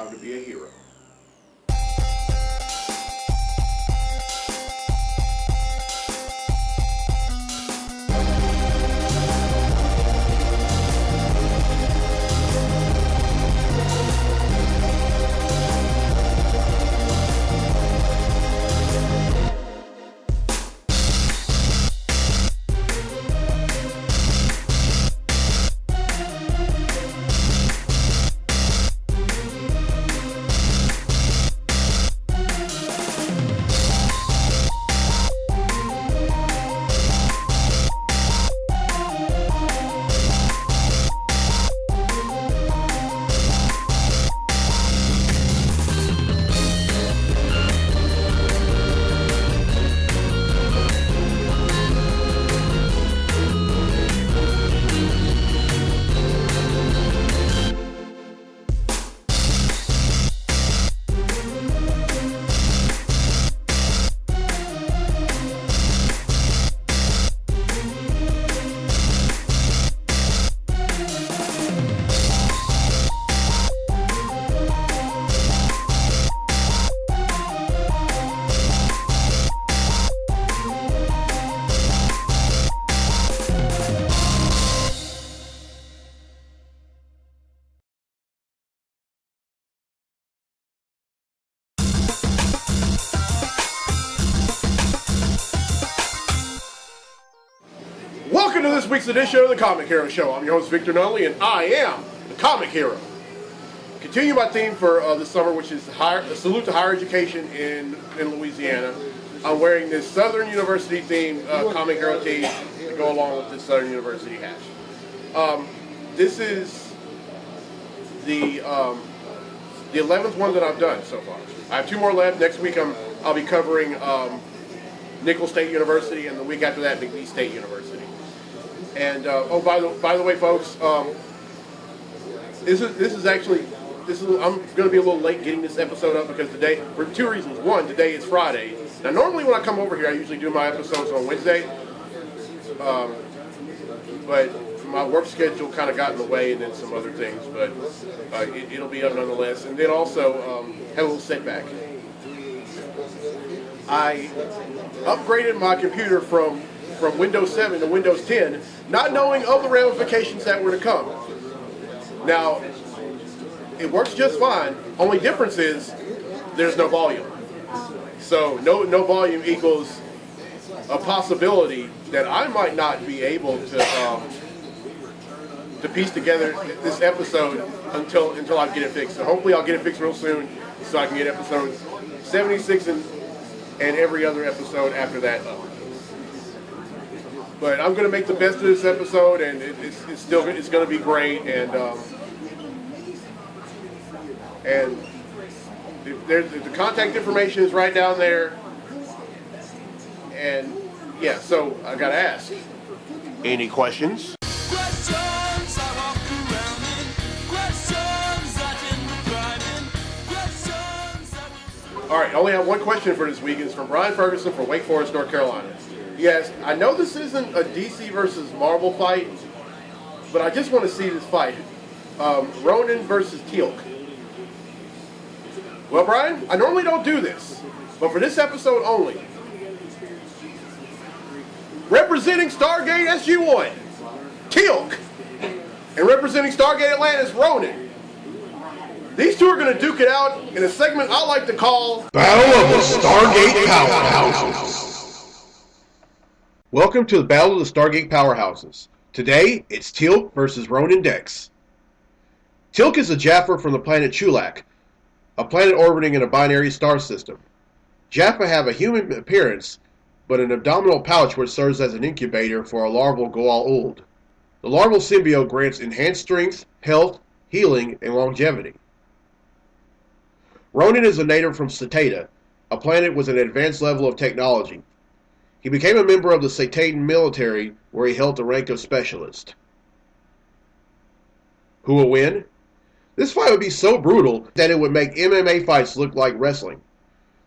strive to be a hero. Welcome to this week's edition of the Comic Hero Show. I'm your host, Victor Nunley, and I am the Comic Hero. Continue my theme for this summer, which is a salute to higher education in Louisiana. I'm wearing this Southern University themed Comic Hero tee to go along with this Southern University hat. This is the 11th one that I've done so far. I have 2 more left. Next week I'll be covering Nicholls State University, and the week after that, McNeese State University. And by the way, folks, I'm going to be a little late getting this episode up because today, for 2 reasons. One, today is Friday. Now, normally when I come over here, I usually do my episodes on Wednesday, but my work schedule kind of got in the way, and then some other things. But it'll be up nonetheless. And then also had a little setback. I upgraded my computer from Windows 7 to Windows 10, not knowing of the ramifications that were to come. Now, it works just fine. Only difference is there's no volume. So no volume equals a possibility that I might not be able to piece together this episode until I get it fixed. So hopefully I'll get it fixed real soon so I can get episode 76 and every other episode after that up. But I'm going to make the best of this episode, and it's going to be great. And the contact information is right down there. And yeah, so I got to ask, any questions? All right, I only have one question for this week. It's from Brian Ferguson from Wake Forest, North Carolina. Yes, I know this isn't a DC versus Marvel fight, but I just want to see this fight. Ronin versus Teal'c. Well, Brian, I normally don't do this, but for this episode only, representing Stargate SG-1, Teal'c, and representing Stargate Atlantis, Ronin. These two are going to duke it out in a segment I like to call Battle of the Stargate Powerhouses. Welcome to the Battle of the Stargate Powerhouses. Today, it's Teal'c versus Ronin Dex. Teal'c is a Jaffa from the planet Chulak, a planet orbiting in a binary star system. Jaffa have a human appearance, but an abdominal pouch which serves as an incubator for a larval Goa'uld Uld. The larval symbiote grants enhanced strength, health, healing, and longevity. Ronin is a native from Cetata, a planet with an advanced level of technology. He became a member of the Cetatan military, where he held the rank of specialist. Who will win? This fight would be so brutal that it would make MMA fights look like wrestling.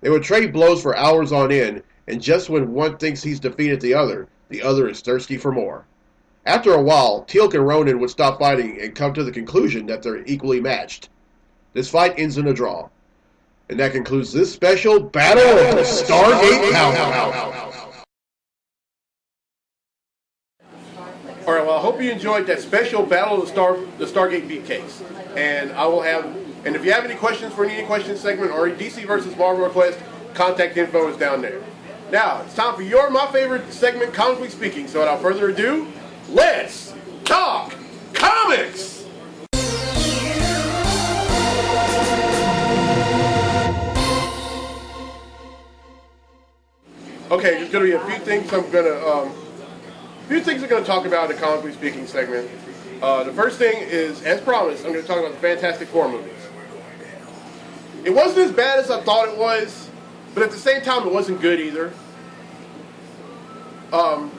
They would trade blows for hours on end, and just when one thinks he's defeated the other is thirsty for more. After a while, Teal'c and Ronin would stop fighting and come to the conclusion that they're equally matched. This fight ends in a draw. And that concludes this special Battle of the Stargate Powerhouse. All right, well, I hope you enjoyed that special Battle of the Stargate Beatcakes. And I will have, and if you have any questions for any questions segment or DC versus Marvel request, contact info is down there. Now, it's time for my favorite segment, Comically Speaking. So without further ado, let's talk comics! Okay, there's going to be a few things I'm going to talk about in the Comically Speaking segment. The first thing is, as promised, I'm going to talk about the Fantastic Four movies. It wasn't as bad as I thought it was, but at the same time, it wasn't good either. I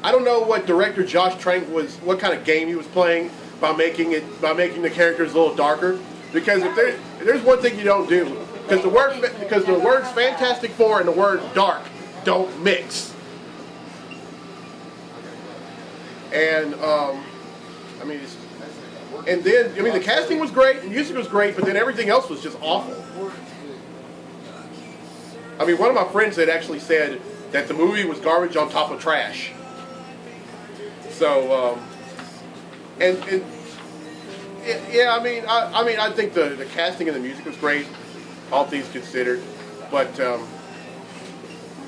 don't know what director Josh Trank what kind of game he was playing by making the characters a little darker. Because if there's one thing you don't do, because the words Fantastic Four and the word dark don't mix. And the casting was great, the music was great, but then everything else was just awful. I mean, one of my friends had actually said that the movie was garbage on top of trash. So, I think the casting and the music was great, all things considered, but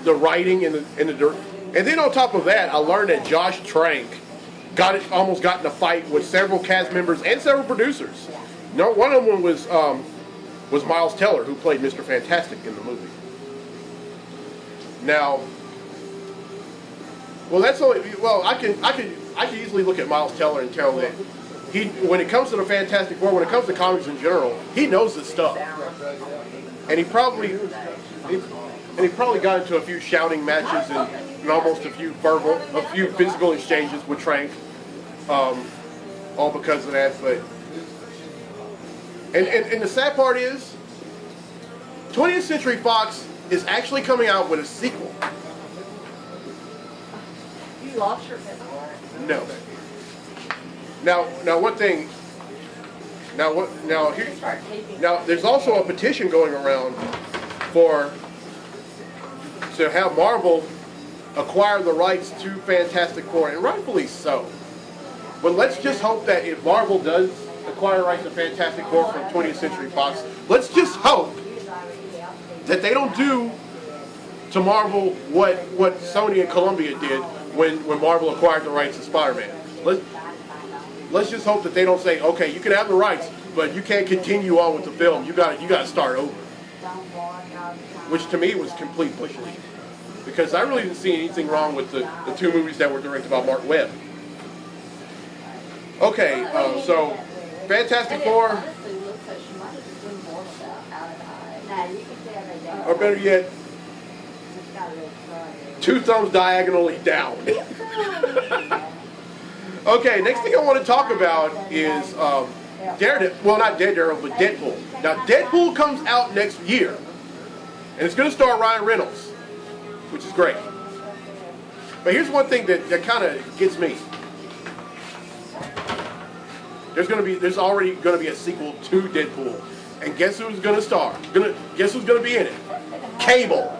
the writing and then on top of that, I learned that Josh Trank almost got in a fight with several cast members and several producers. No, one of them was Miles Teller, who played Mr. Fantastic in the movie. Now, I can easily look at Miles Teller and tell that when it comes to the Fantastic Four, when it comes to comics in general, he knows this stuff, and he probably got into a few shouting matches and almost a few physical exchanges with Trank, all because of that. But and the sad part is, 20th Century Fox is actually coming out with a sequel. You lost your paperwork. No. Now one thing. Now there's also a petition going around to have Marvel acquire the rights to Fantastic Four, and rightfully so. But let's just hope that if Marvel does acquire rights to Fantastic Four from 20th Century Fox, let's just hope that they don't do to Marvel what Sony and Columbia did when Marvel acquired the rights to Spider-Man. Let's just hope that they don't say, okay, you can have the rights, but you can't continue on with the film. You got to start over. Which to me was complete bush league, because I really didn't see anything wrong with the two movies that were directed by Mark Webb. Okay, so Fantastic Four, or better yet, two thumbs diagonally down. Okay, next thing I want to talk about is Daredevil. Well, not Daredevil, but Deadpool. Now, Deadpool comes out next year, and it's going to star Ryan Reynolds, which is great. But here's one thing that kind of gets me. There's already going to be a sequel to Deadpool, and guess who's going to star? Guess who's going to be in it? Cable.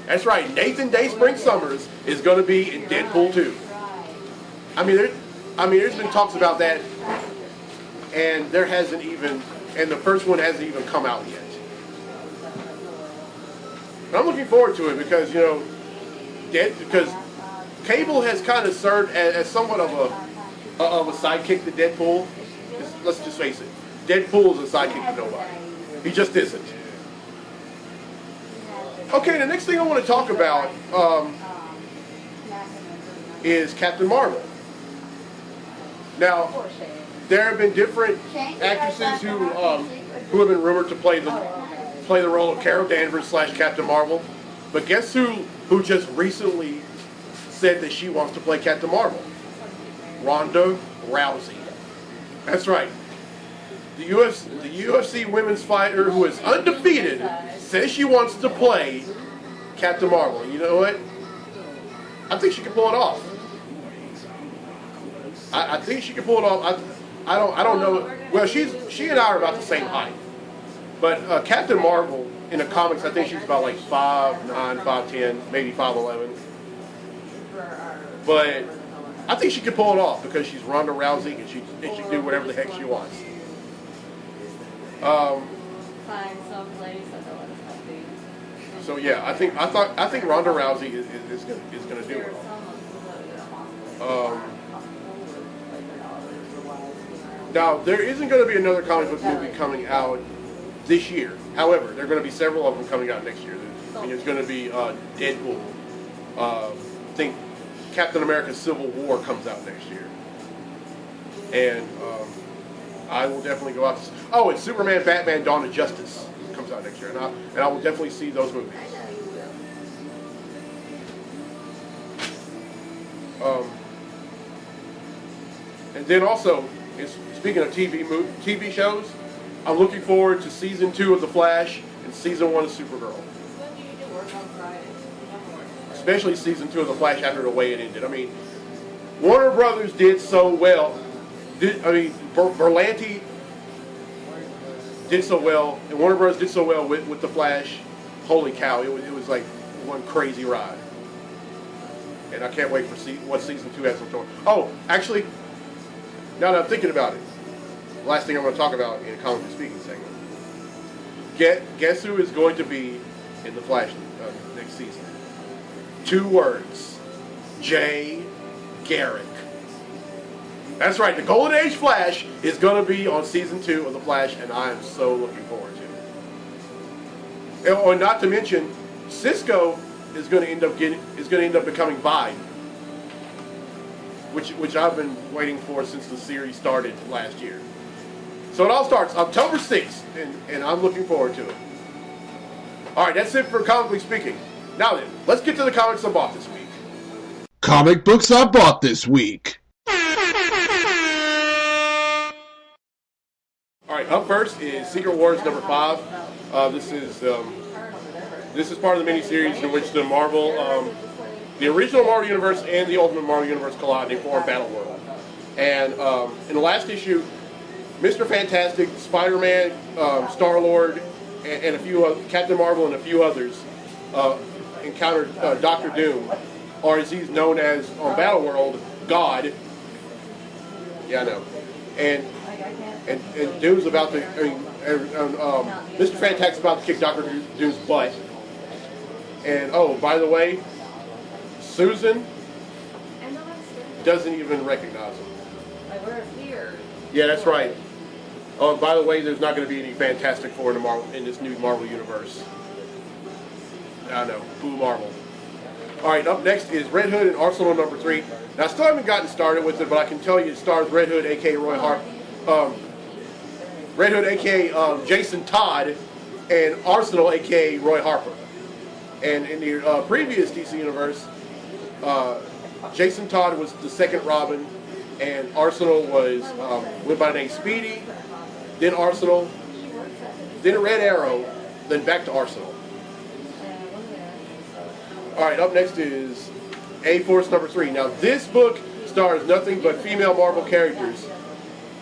That's right. Nathan Dayspring Summers is going to be in Deadpool 2. There's been talks about that, and the first one hasn't even come out yet. And I'm looking forward to it because Cable has kind of served as somewhat of a sidekick to Deadpool. Let's just face it, Deadpool is a sidekick to nobody. He just isn't. Okay, the next thing I want to talk about is Captain Marvel. Now, there have been different actresses who have been rumored to play the role of Carol Danvers / Captain Marvel. But guess who just recently said that she wants to play Captain Marvel? Ronda Rousey. That's right. The UFC women's fighter who is undefeated says she wants to play Captain Marvel. And you know what? I think she can pull it off. I think she can pull it off. I don't know. Well, she and I are about the same height. But Captain Marvel in the comics, I think she's about like 5'9", 5'10", maybe 5'11". But I think she could pull it off because she's Ronda Rousey and she can do whatever the heck she wants. Find some place that they'll let us have food. So yeah, I think Ronda Rousey is gonna do There are it. some of Now there isn't going to be another comic book movie coming out this year. However, there are going to be several of them coming out next year. And there's going to be Deadpool. I think Captain America: Civil War comes out next year, and I will definitely go out. Oh, and Superman, Batman: Dawn of Justice comes out next year, and I will definitely see those movies. And then also, speaking of TV shows, I'm looking forward to season 2 of The Flash and season 1 of Supergirl. When do you do work on Friday? Especially season 2 of The Flash after the way it ended. I mean, Warner Brothers did so well. Berlanti did so well, and Warner Brothers did so well with The Flash. Holy cow, it was like one crazy ride. And I can't wait for what season 2 has in store. Oh, actually, now that I'm thinking about it, the last thing I'm going to talk about in Comic Book Speaking segment. Guess who is going to be in The Flash next season? 2 words. Jay Garrick. That's right, the Golden Age Flash is going to be on season 2 of The Flash, and I am so looking forward to it. And not to mention, Cisco is going to end up becoming Vide, which I've been waiting for since the series started last year. So it all starts October 6th, and I'm looking forward to it. All right, that's it for Comically Speaking. Now then, let's get to the comics I bought this week. Comic books I bought this week. All right, up first is Secret Wars number 5. This is part of the miniseries in which the original Marvel Universe and the Ultimate Marvel Universe collide. They form Battle World. And in the last issue, Mr. Fantastic, Spider-Man, Star-Lord, and a few Captain Marvel and a few others encountered Doctor Doom, or as he's known as on Battle World, God. Yeah, I know. And Doom's about to. Mr. Fantastic's about to kick Doctor Doom's butt. And oh, by the way, Susan doesn't even recognize him. Like, we're here. Yeah, that's right. Oh, by the way, there's not going to be any Fantastic Four in this new Marvel universe. I know, boo Marvel. All right, up next is Red Hood and Arsenal number 3. Now, I still haven't gotten started with it, but I can tell you it stars Red Hood, a.k.a. Roy Harper. Red Hood, a.k.a. Jason Todd, and Arsenal, a.k.a. Roy Harper. And in the previous DC universe, Jason Todd was the second Robin, and Arsenal went by the name Speedy, then Arsenal, then Red Arrow, then back to Arsenal. All right, up next is A-Force number 3. Now, this book stars nothing but female Marvel characters,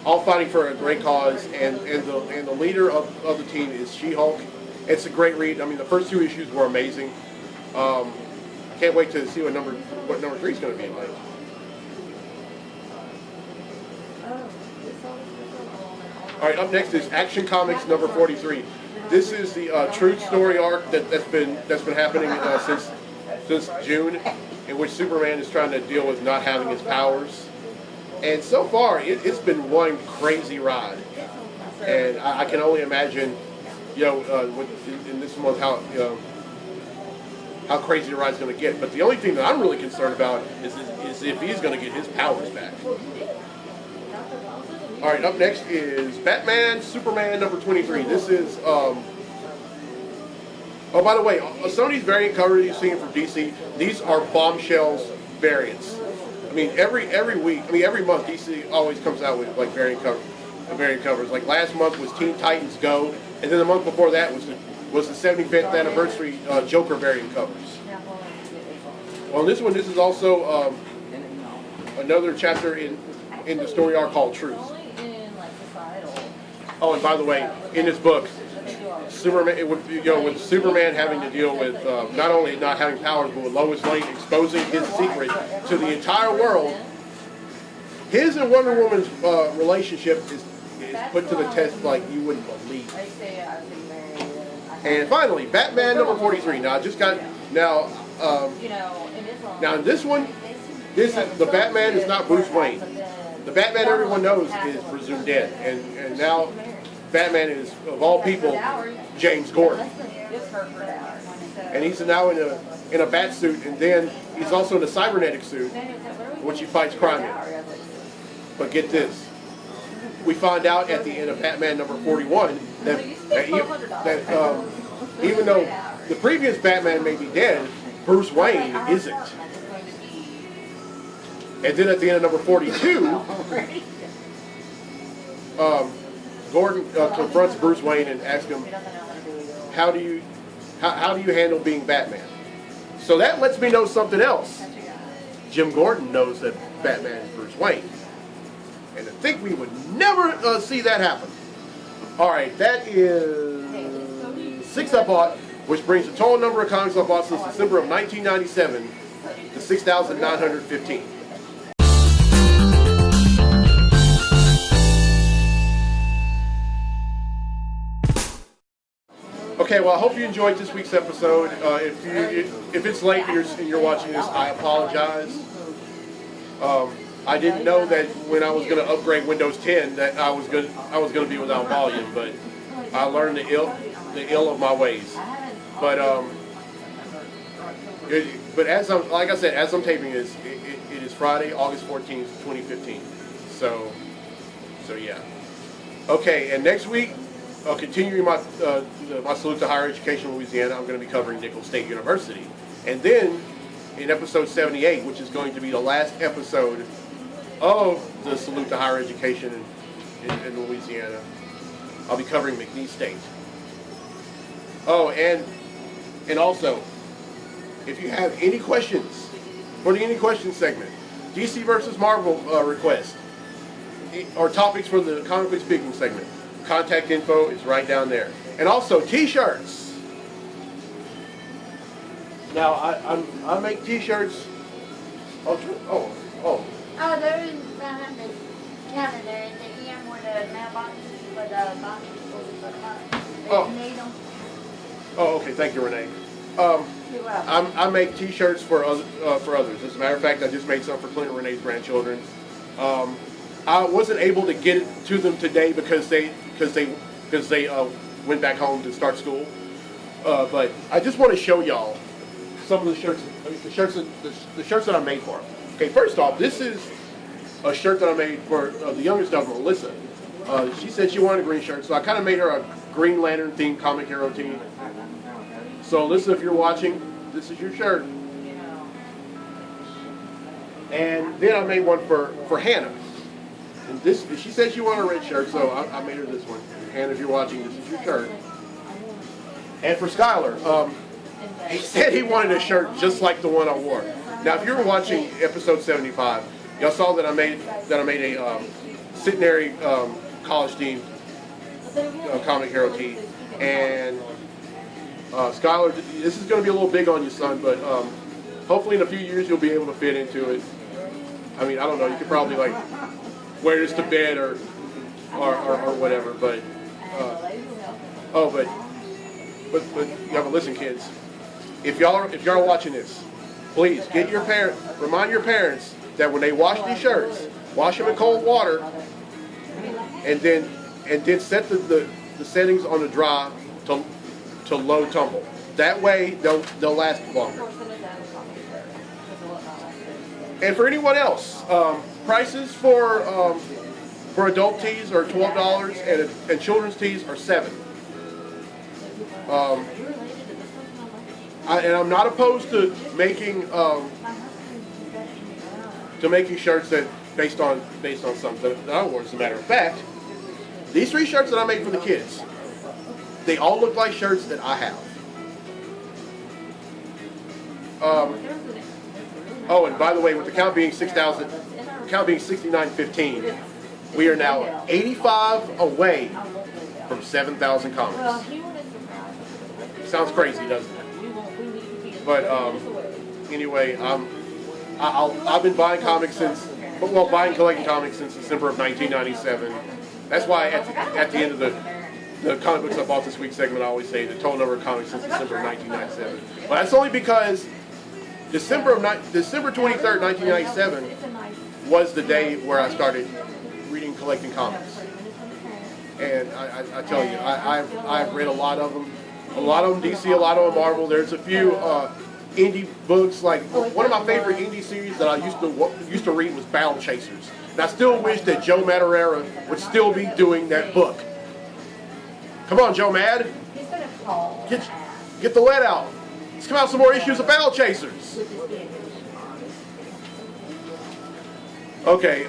all fighting for a great cause, and the leader of the team is She-Hulk. It's a great read. I mean, the first 2 issues were amazing. I can't wait to see what number 3 is going to be like. All right, up next is Action Comics number 43. This is the Truth story arc that's been happening since June, in which Superman is trying to deal with not having his powers. And so far, it's been one crazy ride. And I can only imagine, in this month how crazy the ride's going to get. But the only thing that I'm really concerned about is if he's going to get his powers back. All right, up next is Batman, Superman number 23. This is, oh, by the way, some of these variant covers you've seen from DC, these are Bombshells variants. I mean, every month DC always comes out with like variant covers. Like last month was Teen Titans Go, and then the month before that was the 75th anniversary Joker variant covers. Well, this is also another chapter in the story arc called Truth. Oh, and by the way, in this book, Superman, with Superman having to deal with not only not having powers, but with Lois Lane exposing his secret to the entire world. His and Wonder Woman's relationship is put to the test like you wouldn't believe. And finally, Batman number 43. Now I just got now. Now in this one, the Batman is not Bruce Wayne. The Batman everyone knows is presumed dead, and now Batman is, of all people, James Gordon. And he's now in a bat suit, and then he's also in a cybernetic suit, which he fights crime in. But get this. We find out at the end of Batman number 41 that even though the previous Batman may be dead, Bruce Wayne isn't. And then at the end of number 42, Gordon confronts Bruce Wayne and asks him, how do you handle being Batman? So that lets me know something else. Jim Gordon knows that Batman is Bruce Wayne. And to think we would never see that happen. Alright, that is 6 I bought, which brings the total number of comics I bought since December of 1997 to 6,915. Okay, well, I hope you enjoyed this week's episode. If it's late and you're watching this, I apologize. I didn't know that when I was going to upgrade Windows 10 that I was going to be without volume, but I learned the ill of my ways. But like I said, as I'm taping this, it is Friday, August 14th, 2015. So yeah. Okay, and next week, continuing my salute to higher education in Louisiana, I'm going to be covering Nicholls State University. And then, in episode 78, which is going to be the last episode of the salute to higher education in Louisiana, I'll be covering McNeese State. Oh, and also, if you have any questions for the Any Questions segment, DC versus Marvel request, or topics for the Comically Speaking segment, contact info is right down there. And also T-shirts. Now I make T-shirts. Oh, they're in behind the counter there at the end where the mailbox is for the box people to put them up. They need them. Oh, okay. Thank you, Renee. You're welcome. I make T-shirts for others. As a matter of fact, I just made some for Clint and Renee's grandchildren. I wasn't able to get it to them today because they went back home to start school. But I just want to show y'all some of the shirts that I made for them. Okay, first off, this is a shirt that I made for the youngest of them, Alyssa. She said she wanted a green shirt, so I kind of made her a Green Lantern themed comic hero team. So Alyssa, if you're watching, this is your shirt. And then I made one for Hannah. And she said she wanted a red shirt, so I made her this one. Hannah, if you're watching, this is your shirt. And for Skylar, he said he wanted a shirt just like the one I wore. Now, if you were watching episode 75, y'all saw that I made a centenary college themed comic hero tee. And Skylar, this is going to be a little big on you, son, but hopefully in a few years you'll be able to fit into it. I mean, I don't know. You could probably like wear this to bed or whatever. But but you have to listen, kids. If y'all are watching this, please remind your parents that when they wash these shirts, wash them in cold water, and then set the settings on the dry to low tumble. That way they'll last longer. And for anyone else, prices for adult tees are $12 and children's tees are $7. And I'm not opposed to making shirts that based on something that I wore. As a matter of fact, these 3 shirts that I made for the kids, they all look like shirts that I have. Oh, and by the way, with the count being 6915, we are now 85 away from 7,000 comics. Sounds crazy, doesn't it? But anyway, I've been buying comics buying collecting comics since December of 1997. That's why at the end of the comic books I bought this week segment, I always say the total number of comics since December of 1997. But that's only because December 23rd, 1997 was the day where I started reading collecting comics. And I tell you, I've read a lot of them. A lot of them DC, a lot of them Marvel. There's a few indie books. Like one of my favorite indie series that I used to read was Battle Chasers. And I still wish that Joe Madureira would still be doing that book. Come on, Joe Mad. Get the lead out. Let's come out with some more issues of Battle Chasers. Okay,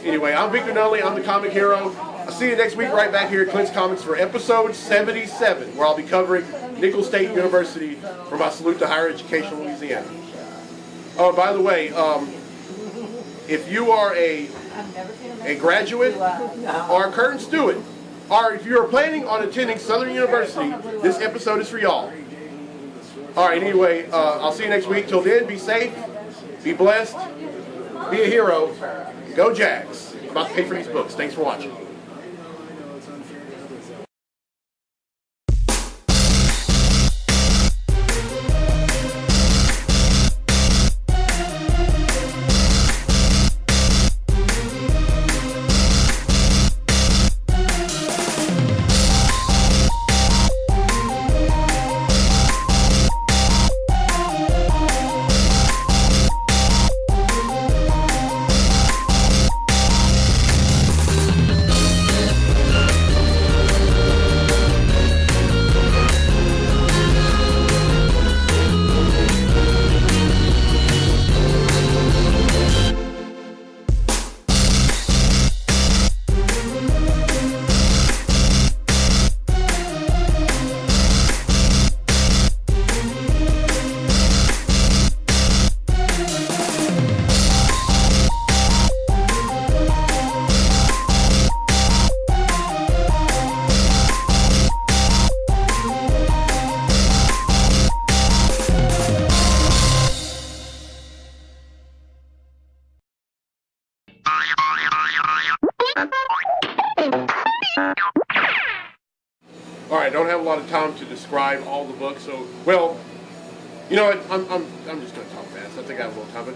anyway, I'm Victor Nunley. I'm the Comic Hero. I'll see you next week right back here at Clint's Comics for episode 77, where I'll be covering Nicholls State University for my salute to higher education in Louisiana. Oh, and by the way, if you are a graduate or a current student, or if you're planning on attending Southern University, this episode is for y'all. All right, anyway, I'll see you next week. Till then, be safe, be blessed, be a hero. Go Jags. I'm about to pay for these books. Thanks for watching. All right, I don't have a lot of time to describe all the books, so, well, you know what, I'm just going to talk fast. I think I have a little time, but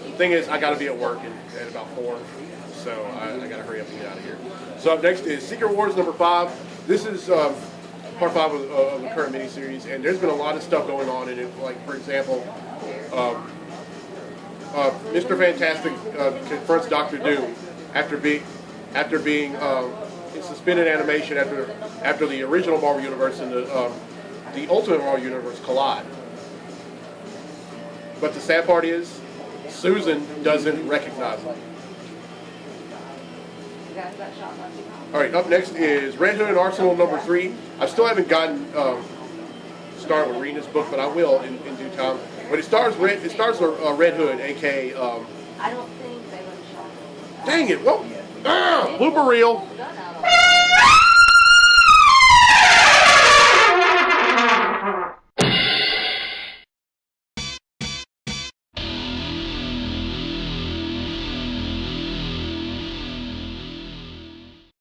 the thing is, I got to be at work at about 4, so I got to hurry up and get out of here. So up next is Secret Wars number 5. This is part 5 of the current miniseries, and there's been a lot of stuff going on in it. Like, for example, Mr. Fantastic confronts Doctor Doom after being in suspended animation after the original Marvel Universe and the Ultimate Marvel Universe collide. But the sad part is, Susan doesn't recognize him. All right, up next is Red Hood and Arsenal number 3. I still haven't gotten started with reading this book, but I will in due time. But it stars Red Hood, aka. I don't think they would have shot him. Dang it! Well, blooper reel.